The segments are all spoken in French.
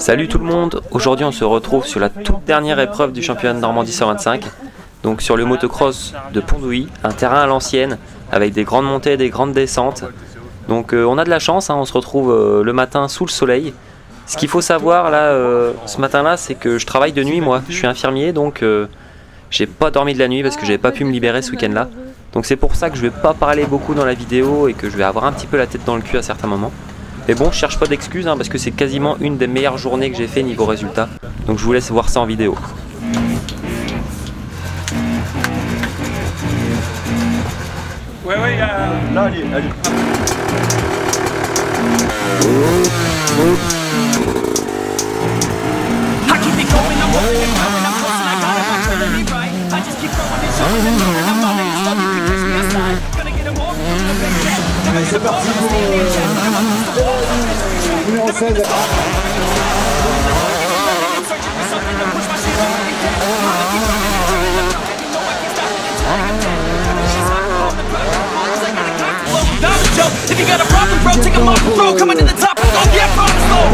Salut tout le monde, aujourd'hui on se retrouve sur la toute dernière épreuve du championnat de Normandie 125, donc sur le motocross de Pondouilly, un terrain à l'ancienne avec des grandes montées et des grandes descentes. Donc on a de la chance, on se retrouve le matin sous le soleil. Ce qu'il faut savoir là, ce matin là, c'est que je travaille de nuit moi, je suis infirmier, donc j'ai pas dormi de la nuit parce que j'avais pas pu me libérer ce week-end là. Donc c'est pour ça que je vais pas parler beaucoup dans la vidéo et que je vais avoir un petit peu la tête dans le cul à certains moments. Mais bon, je cherche pas d'excuses parce que c'est quasiment une des meilleures journées que j'ai fait niveau résultat. Donc je vous laisse voir ça en vidéo. Ouais, là, allez. C'est parti pour numéro 16. If you got a problem, bro, take a mark, bro. Coming to the top, go get from the floor.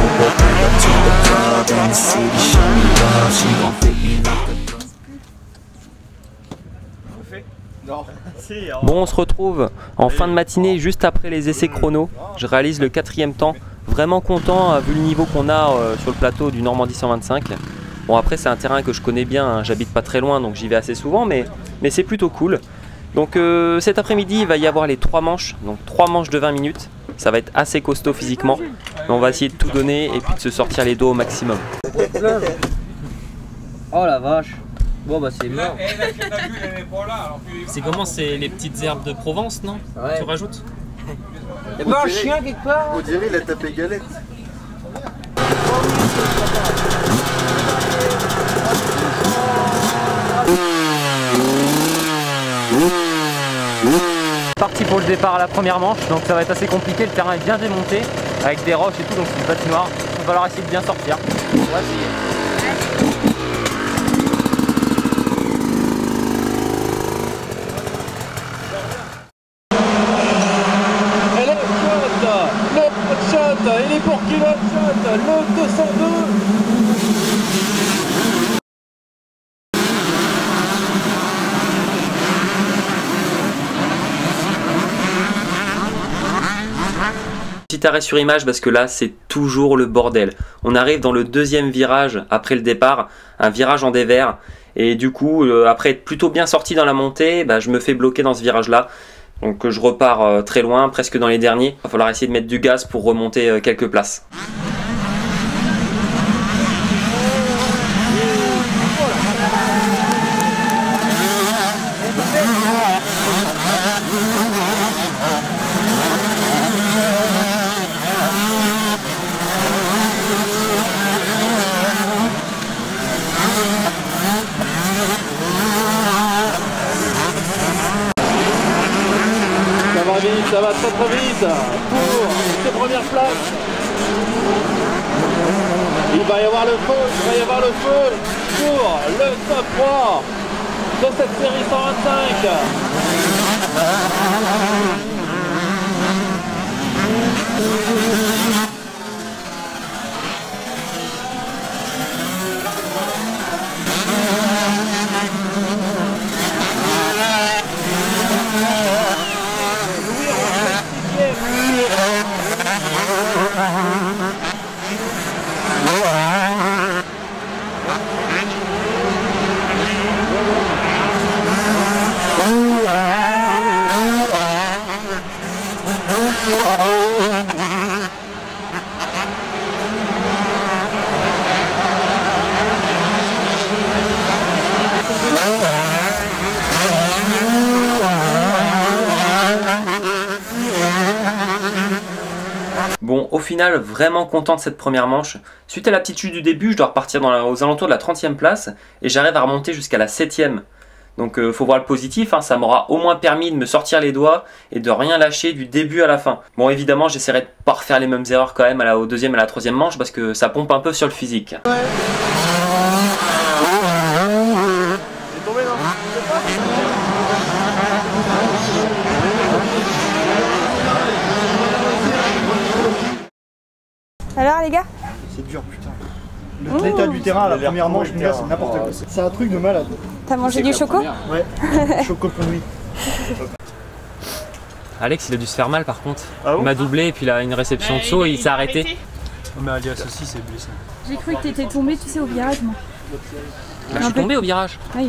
To the club in the city, show me love. She gon' fit me like a... Bon, on se retrouve en fin de matinée, juste après les essais chrono. Je réalise le 4e temps. Vraiment content, vu le niveau qu'on a sur le plateau du Normandie 125. Bon, après, c'est un terrain que je connais bien. J'habite pas très loin, donc j'y vais assez souvent, mais c'est plutôt cool. Donc cet après-midi, il va y avoir les 3 manches, donc 3 manches de 20 minutes. Ça va être assez costaud physiquement, mais on va essayer de tout donner et puis de se sortir les dos au maximum. Oh la vache. Bon bah c'est mort. C'est comment? C'est les petites herbes de Provence, non? Ouais. Tu rajoutes? Y'a pas un chien quelque part? On dirait il a tapé galette. Parti pour le départ à la première manche, donc ça va être assez compliqué, le terrain est bien démonté avec des roches et tout, donc c'est une patinoire. Il va falloir essayer de bien sortir. On va essayer. Elle est shot, le shot, il est pour qui le shot, le 202. Petit arrêt sur image parce que là c'est toujours le bordel. On arrive dans le 2e virage après le départ, un virage en dévers, et du coup après être plutôt bien sorti dans la montée, je me fais bloquer dans ce virage là. Donc je repars très loin, presque dans les derniers. Il va falloir essayer de mettre du gaz pour remonter quelques places. Ça va très très vite pour ces premières places. Il va y avoir le feu, pour le top 3 de cette série 125. Bon, au final, vraiment content de cette première manche. Suite à la petite chute du début, je dois repartir aux alentours de la 30e place et j'arrive à remonter jusqu'à la 7e. Donc faut voir le positif, ça m'aura au moins permis de me sortir les doigts et de rien lâcher du début à la fin. Bon, évidemment, j'essaierai de pas refaire les mêmes erreurs quand même au 2e et à la 3e manche parce que ça pompe un peu sur le physique. Alors les gars? C'est dur, putain. L'état du terrain à la première manche, c'est n'importe quoi. C'est un truc de malade. T'as mangé du choco? Ouais, choco Pondouille. Alex, il a dû se faire mal par contre. Ah bon? Il m'a doublé et puis il a une réception de saut et il s'est arrêté. Mais Alias aussi, c'est blessé. J'ai cru que t'étais tombé, tu sais, au virage, moi. Bah, je suis tombé au virage. Oui.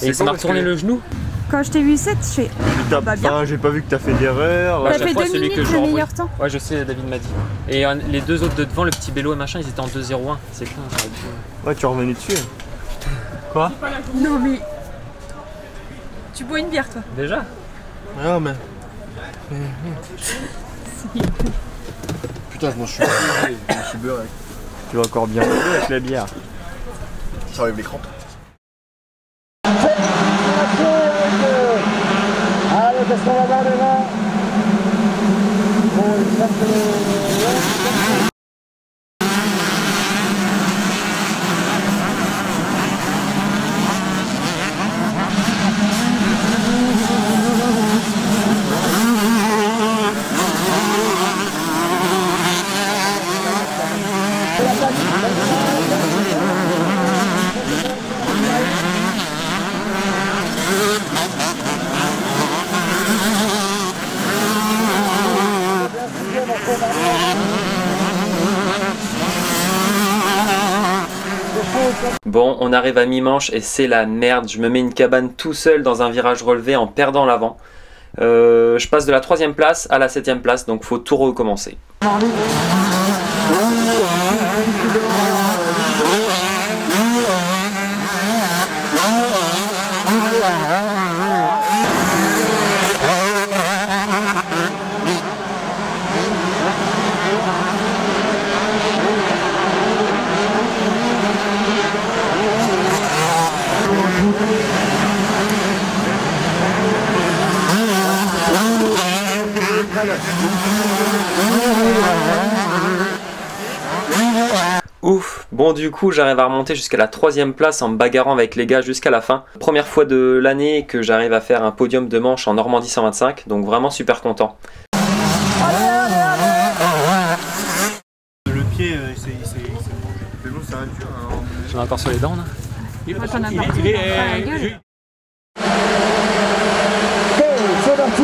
Et ça m'a retourné le genou. Quand je t'ai vu 7, je fais. Bah bien. J'ai pas vu que t'as fait d'erreur. T'as fait 2 minutes le meilleur temps. Ouais, je sais, David m'a dit. Et les deux autres de devant, le petit Bello et machin, ils étaient en 2-0-1. C'est con, j'aurais pu. Ouais, tu revenais dessus. Quoi? Non mais. Tu bois une bière, toi? Déjà? Non, mais. Putain, je m'en suis beurré. Tu vas encore bien beurrer avec la bière. Ça enlève les crampes. Allez, parce qu'on va voir les mains. Bon, on arrive à mi-manche et c'est la merde. Je me mets une cabane tout seul dans un virage relevé en perdant l'avant. Je passe de la 3e place à la 7e place, donc faut tout recommencer. Ouf, bon du coup j'arrive à remonter jusqu'à la 3e place en me bagarrant avec les gars jusqu'à la fin. Première fois de l'année que j'arrive à faire un podium de manche en Normandie 125, donc vraiment super content. Le pied, c'est bon, ça va dur. J'en ai encore sur les dents là. T'en as partout dans la gueule. C'est parti.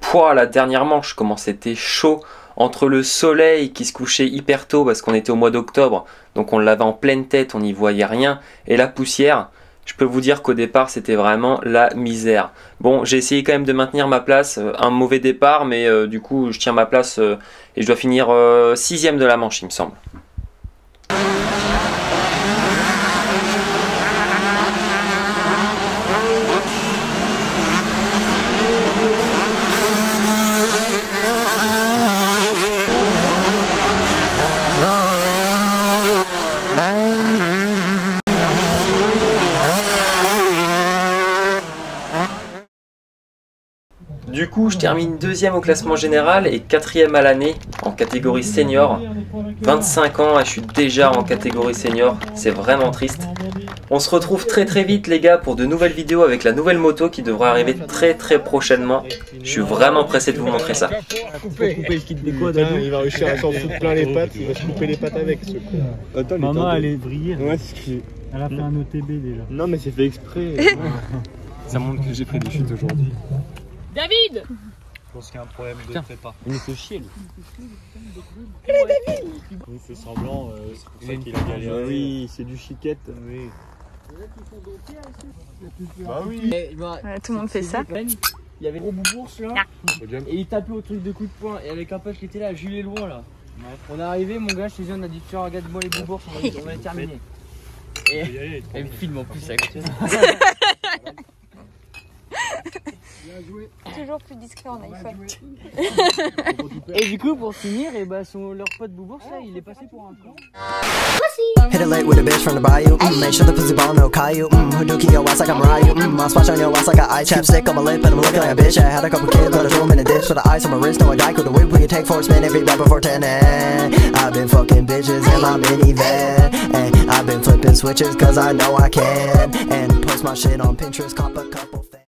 Pouah, la dernière manche, comment c'était chaud entre le soleil qui se couchait hyper tôt parce qu'on était au mois d'octobre, donc on l'avait en pleine tête, on n'y voyait rien, et la poussière. Je peux vous dire qu'au départ c'était vraiment la misère. Bon, j'ai essayé quand même de maintenir ma place, un mauvais départ, mais du coup je tiens ma place et je dois finir 6e de la manche il me semble. Du coup, je termine 2e au classement général et 4e à l'année en catégorie senior. 25 ans et je suis déjà en catégorie senior, c'est vraiment triste. On se retrouve très vite les gars pour de nouvelles vidéos avec la nouvelle moto qui devra arriver très prochainement. Je suis vraiment pressé de vous montrer ça. Il va réussir à s'en foutre plein les pattes, il va se couper les pattes avec ce con. Attends, maman elle est vrillée. Ouais, elle a fait un OTB déjà. Non mais c'est fait exprès. Ça montre que j'ai pris des chutes aujourd'hui. David! Je pense qu'il y a un problème de prépa. Il nous fait chier lui. Il fait semblant, c'est pour ça qu'il a galéré. Oui, c'est du chiquette. Oui. Bah oui. Ouais, tout le monde fait ça. il y avait gros Boubours là, et il tapait au truc de coup de poing. Et avec un pote qui était là, Jules est loin là. On est arrivé, mon gars, je te dis, on a dit tiens, regarde-moi les Boubours, on va les terminer. Et elle me filme en plus ça. Toujours plus discret en iPhone. Et du coup, pour finir, et bah, leur pote Boubours là, il est passé pour un con. Hit it late with a bitch from the bayou. Make sure the pussy ball no Caillou. Hadouken your ass like I'm Ryu. I splash on your ass like I chapstick on my lip and I'm looking like a bitch. I had a couple kids, but I threw them in a dish with the ice on my wrist. No, I die with the whip. We can take 4 spin every bell before 10. I've been fucking bitches in my minivan, and I've been flipping switches cause I know I can. And post my shit on Pinterest, cop a couple.